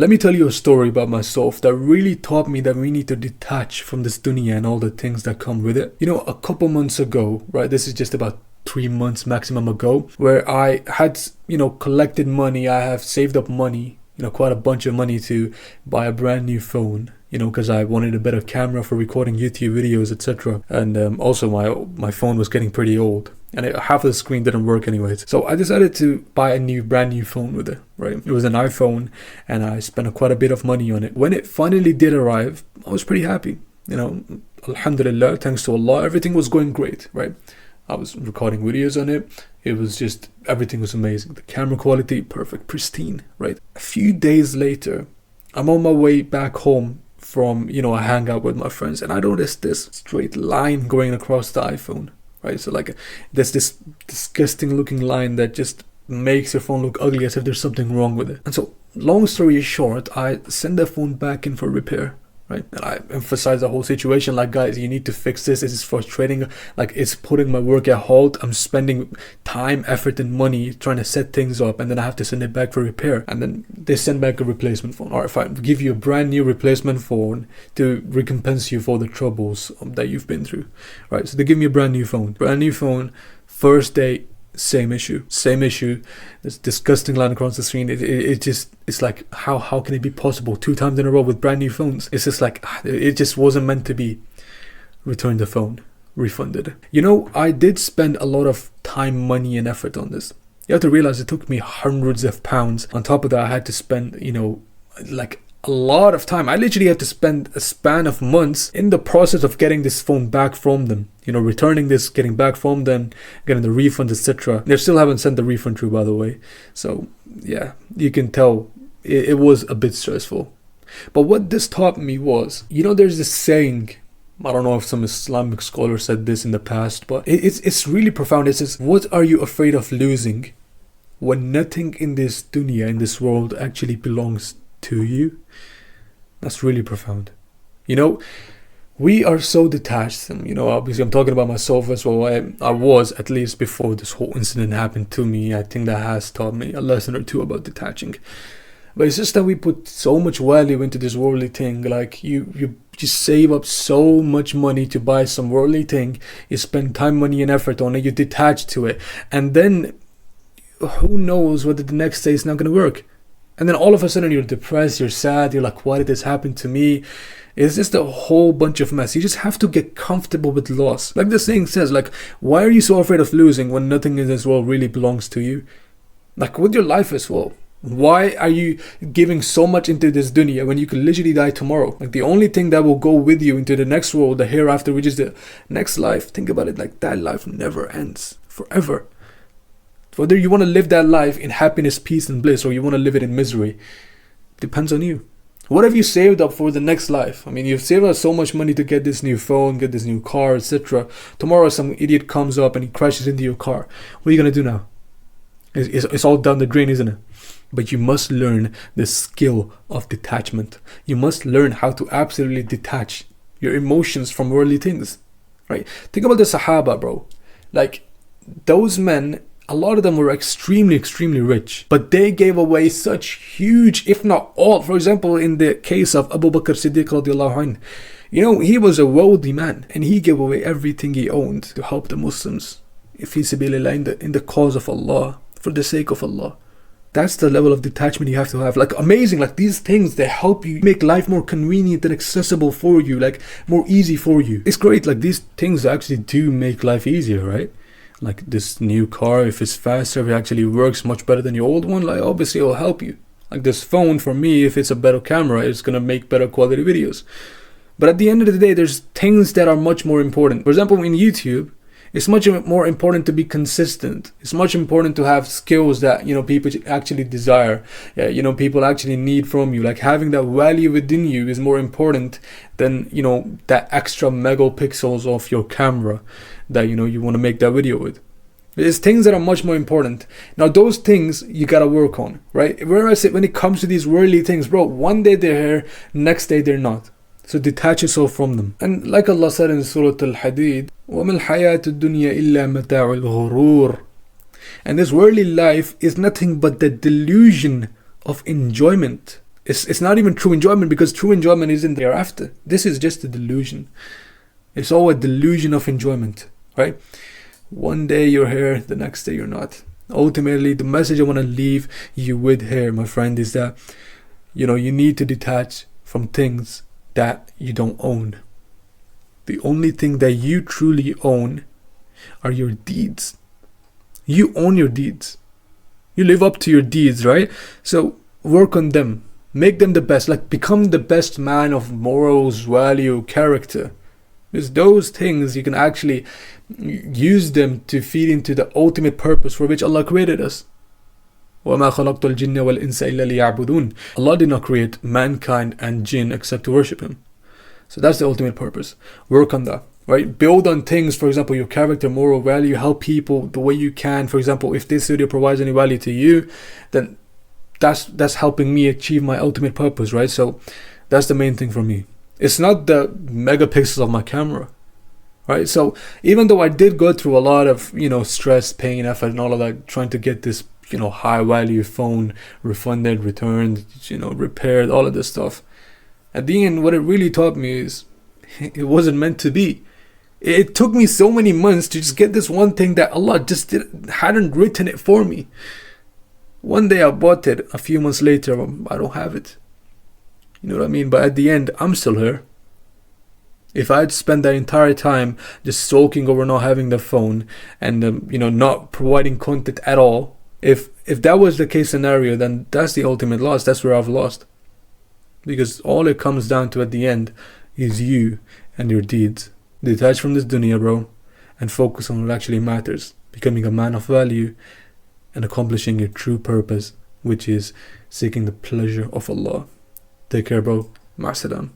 Let me tell you a story about myself that really taught me that we need to detach from this dunya and all the things that come with it. You know, a couple months ago, right, this is just about 3 months maximum ago, where I had, collected money. I have saved up money, quite a bunch of money to buy a brand new phone, because I wanted a better camera for recording YouTube videos, etc. And also my phone was getting pretty old, and half of the screen didn't work anyways. So I decided to buy a brand new phone with it, right? It was an iPhone, and I spent quite a bit of money on it. When it finally did arrive, I was pretty happy. Alhamdulillah, thanks to Allah, everything was going great, right? I was recording videos on it. It was just, everything was amazing. The camera quality, perfect, pristine, right? A few days later, I'm on my way back home from, a hangout with my friends, and I noticed this straight line going across the iPhone, right? So there's this disgusting looking line that just makes your phone look ugly, as if there's something wrong with it. And so, long story short, I send the phone back in for repair, right? And I emphasize the whole situation, like, guys, you need to fix this. This is frustrating. Like, it's putting my work at halt. I'm spending time, effort, and money trying to set things up, and then I have to send it back for repair. And then they send back a replacement phone. All right, fine, give you a brand new replacement phone to recompense you for the troubles that you've been through, right? So they give me a brand new phone. First day, same issue. This disgusting line across the screen. It's like, how can it be possible 2 times in a row with brand new phones? It's just like, it just wasn't meant to be. Return the phone, refunded. I did spend a lot of time, money, and effort on this. You have to realize it took me hundreds of pounds. On top of that, I had to spend, like a lot of time. I literally had to spend a span of months in the process of getting this phone back from them. Returning this, getting back from them, getting the refund, etc. They still haven't sent the refund through, by the way. So yeah, you can tell it was a bit stressful. But what this taught me was, there's this saying, I don't know if some Islamic scholar said this in the past, but it's really profound. It says, what are you afraid of losing when nothing in this dunya, in this world, actually belongs to you? That's really profound. We are so detached, and obviously I'm talking about myself as well. I was, at least before this whole incident happened to me. I think that has taught me a lesson or two about detaching. But it's just that we put so much value into this worldly thing. Like, you just save up so much money to buy some worldly thing. You spend time, money, and effort on it. You detach to it, and then who knows whether the next day is not going to work. And then all of a sudden you're depressed, you're sad, you're like, why did this happen to me? It's just a whole bunch of mess. You just have to get comfortable with loss. Like the saying says, like, why are you so afraid of losing when nothing in this world really belongs to you? Like with your life as well. Why are you giving so much into this dunya when you could literally die tomorrow? Like, the only thing that will go with you into the next world, the hereafter, which is the next life, think about it, like that life never ends forever. Whether you want to live that life in happiness, peace, and bliss, or you want to live it in misery, depends on you. What have you saved up for the next life? I mean, you've saved up so much money to get this new phone, get this new car, etc. Tomorrow some idiot comes up and he crashes into your car. What are you going to do now? It's all down the drain, isn't it? But you must learn the skill of detachment. You must learn how to absolutely detach your emotions from worldly things, right? Think about the Sahaba, bro. Like, those men, a lot of them were extremely, extremely rich, but they gave away such huge, if not all. For example, in the case of Abu Bakr Siddiq radiallahu anh, he was a wealthy man, and he gave away everything he owned to help the Muslims, fi sabilillah, in the cause of Allah, for the sake of Allah. That's the level of detachment you have to have. Like, amazing, like these things, they help you make life more convenient and accessible for you, like more easy for you. It's great, like these things actually do make life easier, right? Like this new car, if it's faster, if it actually works much better than your old one, like obviously it will help you. Like this phone, for me, if it's a better camera, it's gonna make better quality videos. But at the end of the day, there's things that are much more important. For example, in YouTube, it's much more important to be consistent. It's much important to have skills that, people actually desire. Yeah, people actually need from you. Like, having that value within you is more important than, that extra megapixels of your camera that, you want to make that video with. There's things that are much more important. Now, those things you gotta work on, right? Whereas when it comes to these worldly things, bro, one day they're here, next day they're not. So detach yourself from them. And like Allah said in Surah Al-Hadid, وَمَا الْحَيَاةُ الدُّنْيَا إِلَّا مَتَاعُ الْغُرُورِ. And this worldly life is nothing but the delusion of enjoyment. It's not even true enjoyment, because true enjoyment isn't thereafter. This is just a delusion. It's all a delusion of enjoyment, right? One day you're here, the next day you're not. Ultimately, the message I want to leave you with here, my friend, is that, you need to detach from things that you don't own. The only thing that you truly own are your deeds. You own your deeds. You live up to your deeds, right? So work on them. Make them the best. Like, become the best man of morals, value, character. Because those things, you can actually use them to feed into the ultimate purpose for which Allah created us. وَمَا خَلَقْتُ الْجِنَّ وَالْإِنسَ إِلَّا لِيَعْبُدُونَ. Allah did not create mankind and jinn except to worship Him. So that's the ultimate purpose. Work on that, right? Build on things, for example, your character, moral value, help people the way you can. For example, if this video provides any value to you, then that's helping me achieve my ultimate purpose, right? So that's the main thing for me. It's not the megapixels of my camera, right? So even though I did go through a lot of, stress, pain, effort, and all of that, trying to get this, high value phone refunded, returned, repaired, all of this stuff, at the end, what it really taught me is it wasn't meant to be. It took me so many months to just get this one thing that Allah just hadn't written it for me. One day I bought it, a few months later, I don't have it. You know what I mean? But at the end, I'm still here. If I'd spent that entire time just sulking over not having the phone and not providing content at all, if that was the case scenario, then that's the ultimate loss. That's where I've lost. Because all it comes down to at the end is you and your deeds. Detach from this dunya, bro, and focus on what actually matters. Becoming a man of value and accomplishing your true purpose, which is seeking the pleasure of Allah. Take care, bro. Ma'asalam.